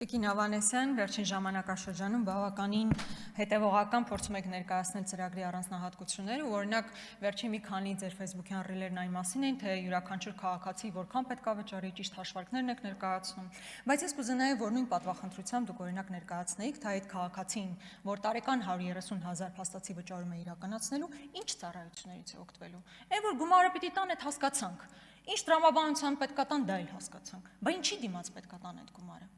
Տիկին Ավանեսյան, վերջին ժամանակաշրջանում բավականին հետևողական փորձում եք ներկայացնել ծրագրի առանձնահատկությունները, օրինակ վերջին մի քանի ձեր Facebook-յան ռիլերն այն մասին են, թե յուրաքանչյուր քաղաքացի որքան պետք է վճարի, ճիշտ հաշվարկներն եք ներկայացնում, բայց ես կուզենայի, որ նույն պատվախնդրությամբ դուք օրինակ ներկայացնեիք, թե այդ քաղաքացին, որ տարեկան 130,000 փաստացի վճարում է իրականացնելու, ինչ ծառայություններից է օգտվելու։ Այն որ գումարը պիտի տան, այդ հասկացանք։ Ինչ տրամաբանությամբ պետք է տան, դա էլ հասկացանք։ Բայց ինչի դիմաց պետք է տան այդ գումարը։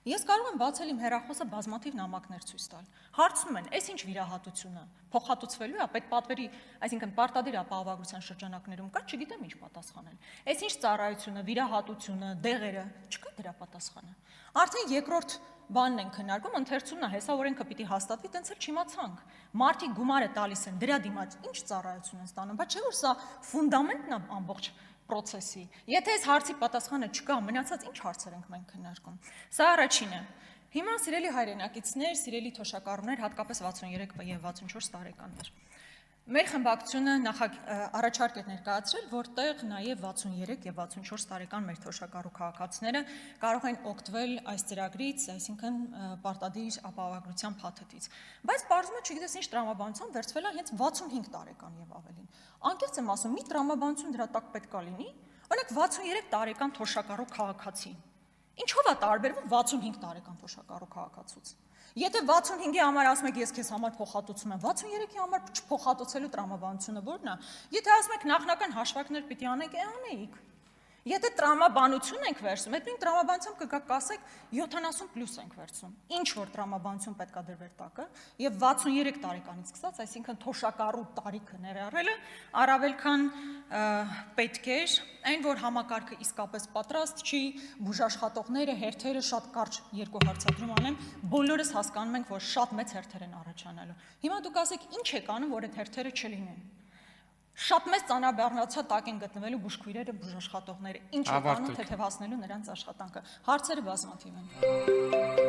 Ես կարող եմ բացել իմ հեռախոսը բազմաթիվ նամակներ ցույց տալ։ Հարցնում են, այս ինչ վիրահատություն է, փոխհատուցվելու է, պետպատվերի, այսինքն պարտադիր ապահովագրության շրջանակներում կա, չգիտեմ ինչ պատասխանել։ Այս ինչ ծառայությունը, վիրահատությունը, դեղերը, չկա դրա պատասխանը։ Արդեն երկրորդ բանն են քննարկում, ընթերցումն է, հեսա օրենքը պիտի հաստատվի, տենց էլ չիմացանք։ Մարդիկ գումարը տալիս են, դրա դիմաց ինչ ծառայություն են ստանում, բայց չէ՞ որ սա ֆունդամենտն է ամբողջ process-ի։ Եթե այս հարցի պատասխանը չկա, մնացած ինչ հարցեր ենք մենք քննարկում։ Սա առաջինը։ Հիմա սիրելի հայրենակիցներ, սիրելի թոշակառուներ, հատկապես 63 եւ 64 տարեկաններ։ Մեր խմբակցությունը առաջարկ է ներկայացրել, որտեղ նաև 63 եւ 64 տարեկան մեր թոշակառու քաղաքացիները կարող են օգտվել այս ծրագրից, այսինքն պարտադիր ապահովագրության փաթեթից։ Բայց պարզվում է, չգիտես ինչ տրամաբանությամբ վերցվել է հենց 65 տարեկան եւ ավելին։ Անկեղծ եմ ասում, մի տրամաբանություն դրա տակ պետք է լինի, օրինակ 63 տարեկան թոշակառու քաղաքացի։ Ինչով է տարբերվում 65 տարեկան թոշակառու քաղաքացուց։ Եթե 65-ի համար ասում եք ես քեզ համար փոխհատուցում եմ, 63-ի համար չփոխհատուցելու տրամաբանությունը ո՞րն է։ Եթե ասում եք նախնական հաշվարկներ պիտի անեք, անեիք։ Եթե տրամաբանություն ենք վերցնում, այդ նույն տրամաբանությամբ կգաք կասեք 70+ ենք վերցնում։ Ինչ որ տրամաբանություն պետք է դրվեր տակը եւ 63 տարեկանից սկսած, այսինքն թոշակառու տարիքը ներառելը առավել քան պետք էր, այն որ համակարգը իսկապես պատրաստ չի, բուժաշխատողները, հերթերը շատ կարճ երկու հարցադրում անեմ, բոլորս հասկանում ենք, որ շատ մեծ հերթեր են առաջանալու։ Հիմա դուք ասեք, ինչ եք անում, որ այդ հերթերը չլինեն։ Շատ մեծ ծանրաբեռնացա տակ են գտնվելու բուժքույրերը, բուժաշխատողները, ինչ եք անում թեթևացնելու նրանց աշխատանքը։ Հարցերը բազմաթիվ են։